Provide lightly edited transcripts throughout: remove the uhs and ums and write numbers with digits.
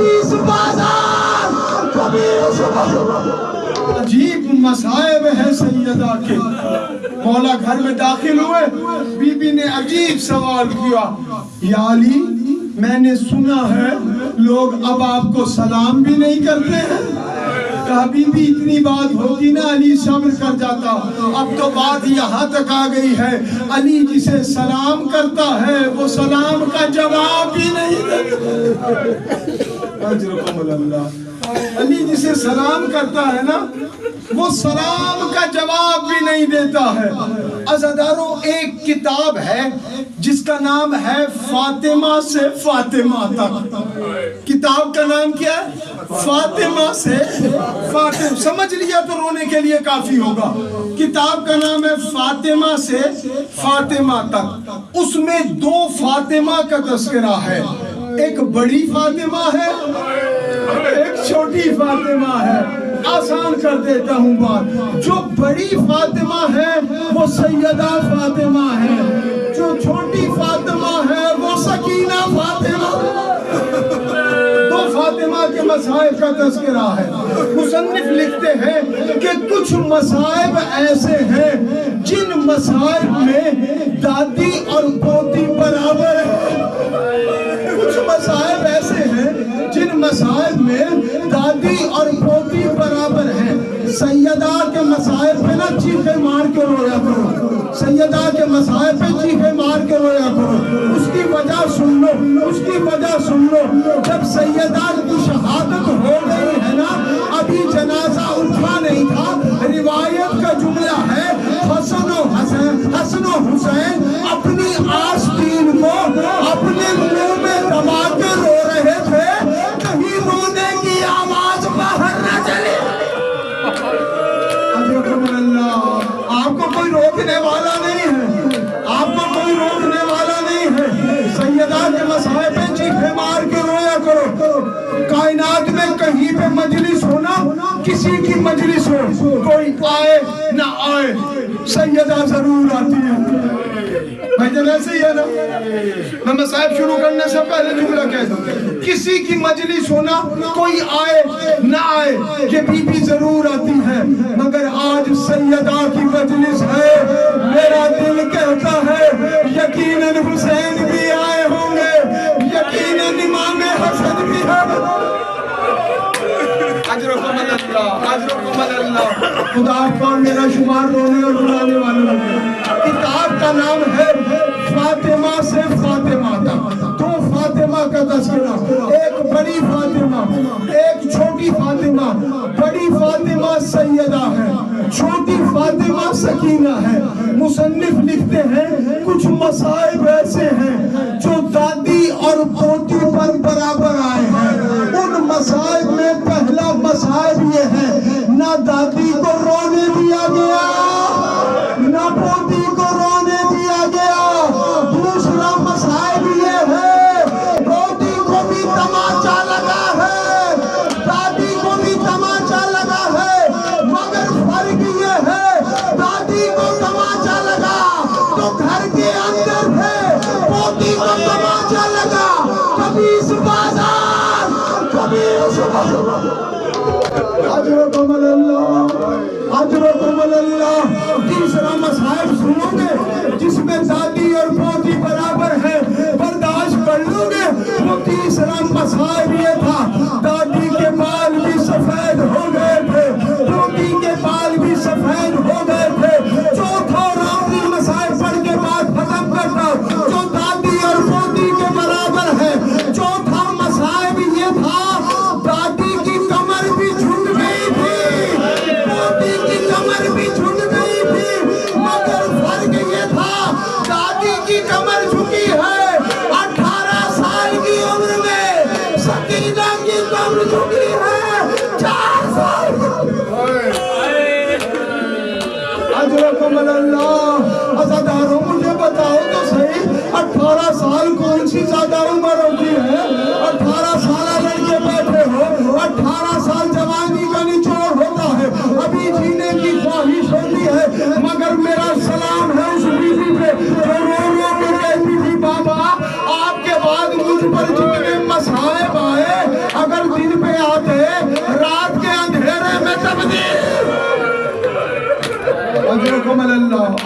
کبھی اس بازار، کبھی اس بازار۔ عجیب مصائب ہے سیدہ کے۔ مولا گھر میں داخل ہوئے، بی بی نے عجیب سوال کیا، یا علی میں نے سنا ہے لوگ اب آپ کو سلام بھی نہیں کرتے ہیں۔ کہا بی بی اتنی بات ہوتی نا علی صبر کر جاتا، اب تو بات یہاں تک آ گئی ہے علی جسے سلام کرتا ہے وہ سلام کا جواب بھی نہیں دیتا۔ اجرکم اللہ۔ علی جسے سلام کرتا ہے نا وہ سلام کا جواب بھی نہیں دیتا ہے۔ عزاداروں ایک کتاب ہے جس کا نام ہے فاطمہ سے فاطمہ تک۔ کتاب کا نام کیا ہے؟ فاطمہ سے فاطمہ۔ سمجھ لیا تو رونے کے لیے کافی ہوگا۔ کتاب کا نام ہے فاطمہ سے فاطمہ تک۔ اس میں دو فاطمہ کا تذکرہ ہے، ایک بڑی فاطمہ ہے ایک چھوٹی فاطمہ ہے۔ آسان کر دیتا ہوں بات، جو بڑی فاطمہ ہے وہ سیدہ فاطمہ ہے، جو چھوٹی فاطمہ ہے وہ سکینہ فاطمہ۔ دو فاطمہ کے مصائب کا تذکرہ ہے۔ مصنف لکھتے ہیں کہ کچھ مصائب ایسے ہیں جن مصائب میں دادی اور پوتی برابر ہیں۔ کچھ مصائب ایسے ہیں جن مصائب میں دادی اور پوتی برابر ہیں۔ سیدہ کے مصائب پہ نہ چیخے مار کے رویا کرو، سیدہ کے مصائب پہ چیخے مار کے رویا کرو۔ اس کی وجہ سن لو، اس کی وجہ سن لو۔ جب سیدہ کی شہادت ہو گئی ہے نا، ابھی جنازہ اٹھا نہیں تھا، روایت کا جملہ ہے حسن و حسین اپنی آستین کو اپنے منہ میں دبا کے رو رہے تھے، کہیں رونے کی آواز باہر نہ چلے۔ آپ کو کوئی روکنے والا نہیں ہے، آپ کو کوئی روکنے والا نہیں ہے۔ سیدہ کے مصائب پہ چیخے مار کے رویا کرو۔ کائنات میں کہیں پہ مجلس ہونا، کسی کی مجلس ہو، کوئی آئے نہ آئے سیدہ ضرور آتی ہے۔ بھائی جان ایسے ہی ہے نا، میں مصائب شروع کرنے سے پہلے جملہ کہہ دوں، کسی کی مجلس ہونا، کوئی آئے نہ آئے یہ بی بی ضرور آتی ہے، مگر آج سیدہ کی مجلس ہے، میرا دل کہتا ہے یقیناً حسین بھی آئے ہوں گے، یقیناً امام حسن بھی ہے۔ اجرکم اللہ، اجرکم اللہ۔ خدا اکبر، میرا شمار رونے اور رلانے والوں میں۔ کتاب کا نام ہے فاطمہ سے فاطمہ تک۔ دو فاطمہ کا تذکرہ، ایک بڑی فاطمہ ایک چھوٹی فاطمہ۔ بڑی فاطمہ سیدہ ہے، چھوٹی فاطمہ سکینہ ہے۔ مصنف لکھتے ہیں کچھ مصائب ایسے ہیں جو دادی اور پوتی پر برابر آئے ہیں۔ ان مصائب میں پہلا مصائب یہ ہے، نہ دادی کو رونے دیا گیا نہ پوتی کو رونے دیا گیا۔ دوسرا مصائب یہ ہے، پوتی کو بھی تماچا لگا ہے، دادی کو بھی تماچا لگا ہے، مگر فرق یہ ہے دادی کو تماچا لگا تو گھر کے اندر تھے، پوتی کو تماچا لگا کبھی اس بازار، کبھی اس بازار۔ اجرکم اللہ، اجرکم اللہ۔ تیسرا مصائب سنو گے جس میں دادی اور پوتی برابر ہیں، برداشت کر لو گے۔ وہ تیسرا مصائب یہ تھا، دادی کے بال بھی سفید ہو گئے تھے، پوتی کے بال بھی سفید ہو گئے تھے۔ چوتھا اور آخری مصائب پڑھ کے بات ختم کرتا جو دادی اور پوتی کے برابر ہے۔ چوتھا مصائب یہ تھا، دادی کی کمر بھی جھک گئی تھی، پوتی کی کمر بھی جھک گئی تھی، مگر فرق یہ تھا دادی کی کمر جھکی ہے 18 سال کی عمر میں، سکینہ کی کمر جھکی ہے 4 سال کی۔ اجرکم اللہ۔ عزاداروں مجھے بتاؤ تو صحیح، 18 سال کون سی زیادہ عمر ہوتی ہے؟ 18 سالہ لڑکے بیٹھے ہو، 18 سال جوانی کا نچوڑ ہوتا ہے، ابھی جینے کی خواہش ہوتی ہے، مگر میرا سلام ہے اس بیوی پہ جو رو رو کے کہتی تھی بابا آپ کے بعد مجھ پر جتنے مصائب آئے، اگر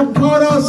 18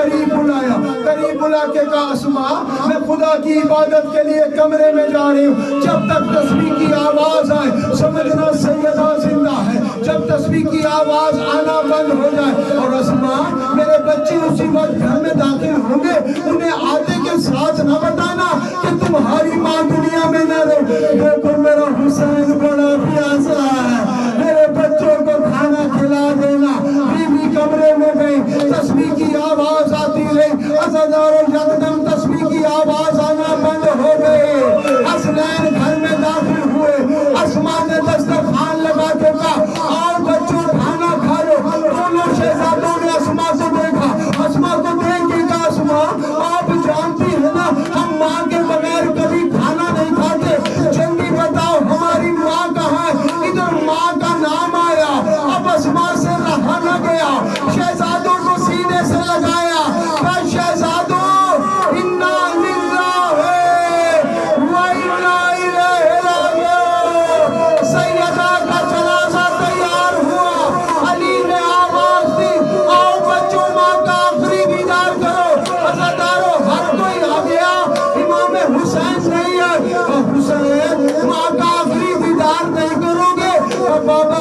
قریب بلایا، قریب بلا کے کہا اسما میں خدا کی عبادت کے لیے کمرے میں جا رہی ہوں، جب تک تسبیح کی آواز آئے سمجھنا سیدہ زندہ ہے، جب تسبیح کی آواز آنا بند ہو جائے اور اسما میرے بچے اسی وقت گھر میں داخل ہوں گے، انہیں آتے کے ساتھ نہ بتانا کہ تمہاری ماں دنیا میں نہ رہے، دیکھو میرا حسین بڑا پیاسا ہے، میرے بچوں کو کھانا کھلا دینا۔ بیوی کمرے میں گئی، تسبیح کی آواز آتی رہی، عزادارو یکدم تسبیح کی آواز آنا بند ہو گئی۔ حسنین گھر میں داخل ہوئے، اسما نے دسترخوان لگا کے کہا آؤ بچوں کھانا کھا لو۔ دونوں شہزادوں نے اسما کو دیکھا، اسما کو دیکھ کے کہا اسما آپ جانتی ہیں نا ہم ماں کے بغیر کبھی کھانا نہیں کھاتے، جلدی بتاؤ ہماری ماں کہاں ہے؟ ادھر ماں کا نام آیا، اب اسما سے رہا نہ گیا، شہزادوں کو سینے سے لگایا، کہا شہزادوں انا للہ و انا الیہ راجعون۔ سیدہ کا جنازہ تیار ہوا، علی نے آواز دی آؤ بچوں ماں کا آخری دیدار کرو۔ عزادارو ہر کوئی آ گیا، امام حسین نہیں ہے، حسین ماں کا آخری دیدار نہیں کرو گے؟ بابا